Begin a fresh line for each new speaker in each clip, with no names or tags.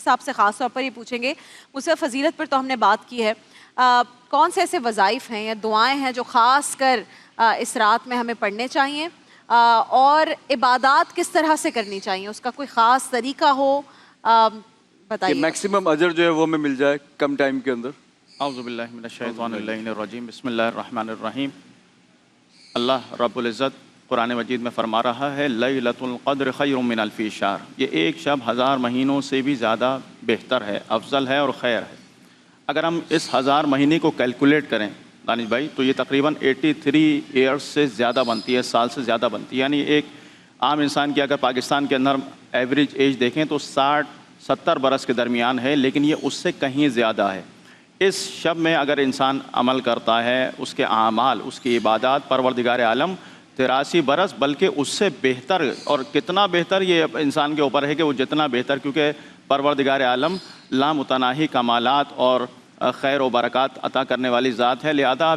صاحب سے خاص طور پر یہ پوچھیں گے، مصحف فضیلت پر تو ہم نے بات کی ہے، کون سے ایسے وظائف ہیں یا دعائیں ہیں جو خاص کر اس رات میں ہمیں پڑھنے چاہیے، اور عبادات کس طرح سے کرنی چاہیے، اس کا کوئی خاص طریقہ ہو بتائیے؟
کہ میکسیمم اجر جو ہے وہ ہمیں مل جائے کم ٹائم کے اندر۔
اعوذ باللہ من الشیطان اللعین الرجیم، بسم اللہ الرحمن الرحیم۔ اللہ رب العزت قرآن مجید میں فرما رہا ہے لیلۃ القدر خیر من الف شہر، یہ ایک شب 1000 مہینوں سے بھی زیادہ بہتر ہے، افضل ہے اور خیر ہے۔ اگر ہم اس 1000 مہینے کو کیلکولیٹ کریں دانش بھائی تو یہ تقریباً 83 ایئرس سے زیادہ بنتی ہے، سال سے زیادہ بنتی ہے۔ یعنی ایک عام انسان کی اگر پاکستان کے اندر ایوریج ایج دیکھیں تو 60-70 برس کے درمیان ہے، لیکن یہ اس سے کہیں زیادہ ہے۔ اس شب میں اگر انسان عمل کرتا ہے، اس کے اعمال، اس کی عبادات، پروردگار عالم 83 برس بلکہ اس سے بہتر، اور کتنا بہتر یہ انسان کے اوپر ہے کہ وہ جتنا بہتر، کیونکہ پروردگار عالم لامتناہی کمالات اور خیر و برکات عطا کرنے والی ذات ہے، لہذا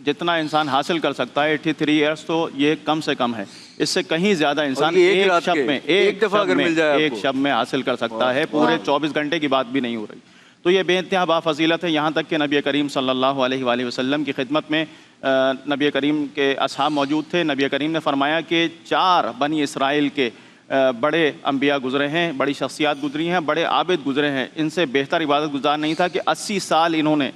جتنا انسان حاصل کر سکتا ہے 83 ایئرس تو یہ کم سے کم ہے، اس سے کہیں زیادہ انسان ایک شب میں حاصل کر سکتا ہے، پورے 24 گھنٹے کی بات بھی نہیں ہو رہی۔ تو یہ بے انتہا بافضیلت ہے، یہاں تک کہ نبی کریم صلی اللہ علیہ وآلہ وسلم کی خدمت میں نبی کریم کے اصحاب موجود تھے۔ نبی کریم نے فرمایا کہ 4 بنی اسرائیل کے بڑے انبیاء گزرے ہیں، بڑی شخصیات گزری ہیں، بڑے عابد گزرے ہیں، ان سے بہتر عبادت گزار نہیں تھا کہ 80 سال انہوں نے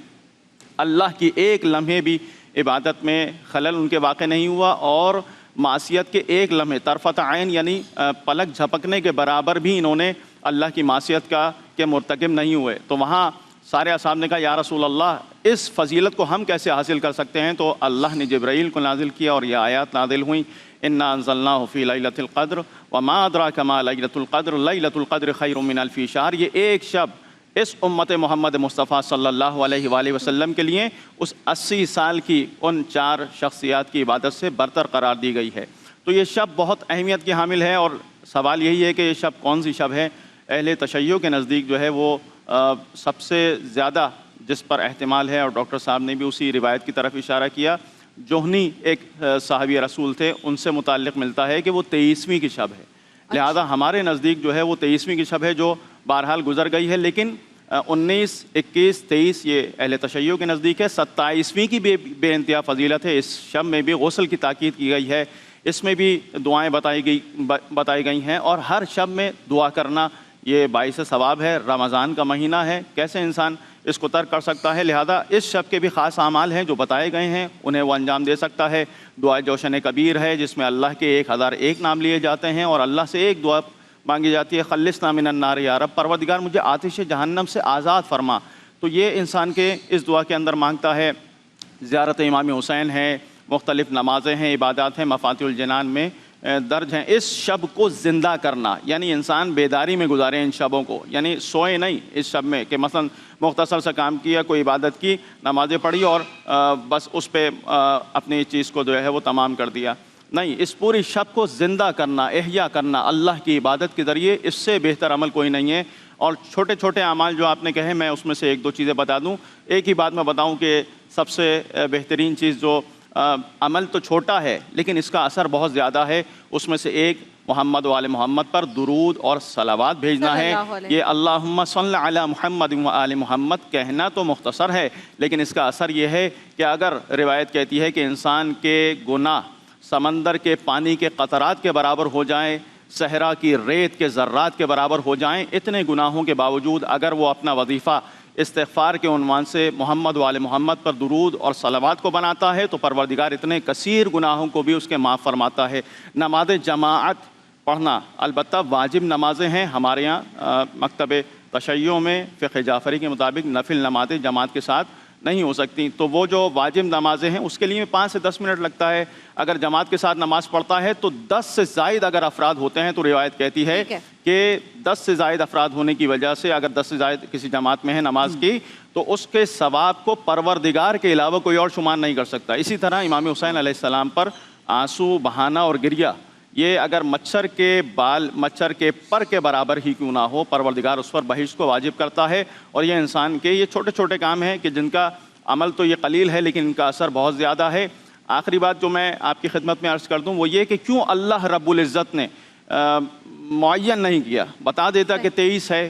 اللہ کی ایک لمحے بھی عبادت میں خلل ان کے واقع نہیں ہوا، اور معصیت کے ایک لمحے طرفت عین یعنی پلک جھپکنے کے برابر بھی انہوں نے اللہ کی معصیت کے مرتکب نہیں ہوئے۔ تو وہاں سارے اصحاب نے کہا یا رسول اللہ اس فضیلت کو ہم کیسے حاصل کر سکتے ہیں؟ تو اللہ نے جبرائیل کو نازل کیا اور یہ آیات نازل ہوئیں، انا انزلناہ فی لیلۃ القدر وما ادراک ما لیلۃ القدر لیلۃ القدر خیر من الف شہر۔ یہ ایک شب اس امت محمد مصطفیٰ صلی اللہ علیہ وآلہ وسلم کے لیے اس 80 سال کی ان 4 شخصیات کی عبادت سے برتر قرار دی گئی ہے۔ تو یہ شب بہت اہمیت کی حامل ہے، اور سوال یہی ہے کہ یہ شب کون سی شب ہے؟ اہل تشیع کے نزدیک جو ہے وہ سب سے زیادہ جس پر احتمال ہے، اور ڈاکٹر صاحب نے بھی اسی روایت کی طرف اشارہ کیا، جوہنی ایک صحابی رسول تھے، ان سے متعلق ملتا ہے کہ وہ 23ویں کی شب ہے۔ لہذا ہمارے نزدیک جو ہے وہ 23ویں کی شب ہے جو بہرحال گزر گئی ہے، لیکن 19، 21، 23 یہ اہل تشیع کے نزدیک ہے۔ 27ویں کی بے انتہا فضیلت ہے، اس شب میں بھی غسل کی تاکید کی گئی ہے، اس میں بھی دعائیں بتائی گئی ہیں، اور ہر شب میں دعا کرنا یہ باعث ثواب ہے۔ رمضان کا مہینہ ہے، کیسے انسان اس کو ترک کر سکتا ہے؟ لہذا اس شب کے بھی خاص اعمال ہیں جو بتائے گئے ہیں، انہیں وہ انجام دے سکتا ہے۔ دعا جوشن کبیر ہے جس میں اللہ کے 1001 نام لیے جاتے ہیں اور اللہ سے ایک دعا مانگی جاتی ہے، خلصنا من النار یا رب، پروردگار مجھے آتش جہنم سے آزاد فرما۔ تو یہ انسان کے اس دعا کے اندر مانگتا ہے۔ زیارت امام حسین ہے، مختلف نمازیں ہیں، عبادات ہیں، مفاتیح الجنان میں درج ہیں۔ اس شب کو زندہ کرنا یعنی انسان بیداری میں گزارے ان شبوں کو، یعنی سوئے نہیں اس شب میں کہ مثلا مختصر سا کام کیا، کوئی عبادت کی، نمازیں پڑھی اور بس اس پہ اپنی چیز کو جو ہے وہ تمام کر دیا۔ نہیں، اس پوری شب کو زندہ کرنا، احیا کرنا اللہ کی عبادت کے ذریعے، اس سے بہتر عمل کوئی نہیں ہے۔ اور چھوٹے چھوٹے اعمال جو آپ نے کہے، میں اس میں سے 1-2 چیزیں بتا دوں۔ ایک ہی بات میں بتاؤں کہ سب سے بہترین چیز جو عمل تو چھوٹا ہے لیکن اس کا اثر بہت زیادہ ہے، اس میں سے ایک محمد و آل محمد پر درود اور صلوات بھیجنا ہے۔ یہ اللہم صل علی محمد و آل محمد کہنا تو مختصر ہے، لیکن اس کا اثر یہ ہے کہ اگر روایت کہتی ہے کہ انسان کے گناہ سمندر کے پانی کے قطرات کے برابر ہو جائیں، صحرا کی ریت کے ذرات کے برابر ہو جائیں، اتنے گناہوں کے باوجود اگر وہ اپنا وظیفہ استغفار کے عنوان سے محمد و آل محمد پر درود اور صلوات کو بناتا ہے تو پروردگار اتنے کثیر گناہوں کو بھی اس کے معاف فرماتا ہے۔ نماز جماعت پڑھنا البتہ واجب نمازیں ہیں، ہمارے یہاں مکتب تشیع میں فقہ جعفری کے مطابق نفل نمازیں جماعت کے ساتھ نہیں ہو سکتی، تو وہ جو واجب نمازیں ہیں اس کے لیے 5 سے 10 منٹ لگتا ہے۔ اگر جماعت کے ساتھ نماز پڑھتا ہے تو 10 سے زائد اگر افراد ہوتے ہیں تو روایت کہتی ہے کہ 10 سے زائد افراد ہونے کی وجہ سے اگر 10 سے زائد کسی جماعت میں ہے نماز کی تو اس کے ثواب کو پروردگار کے علاوہ کوئی اور شمار نہیں کر سکتا۔ اسی طرح امام حسین علیہ السلام پر آنسو بہانا اور گریہ، یہ اگر مچھر کے بال، مچھر کے پر کے برابر ہی کیوں نہ ہو، پروردگار اس پر بہشت کو واجب کرتا ہے۔ اور یہ انسان کے یہ چھوٹے چھوٹے کام ہیں کہ جن کا عمل تو یہ قلیل ہے لیکن ان کا اثر بہت زیادہ ہے۔ آخری بات جو میں آپ کی خدمت میں عرض کر دوں وہ یہ کہ کیوں اللہ رب العزت نے معین نہیں کیا، بتا دیتا کہ 23 ہے،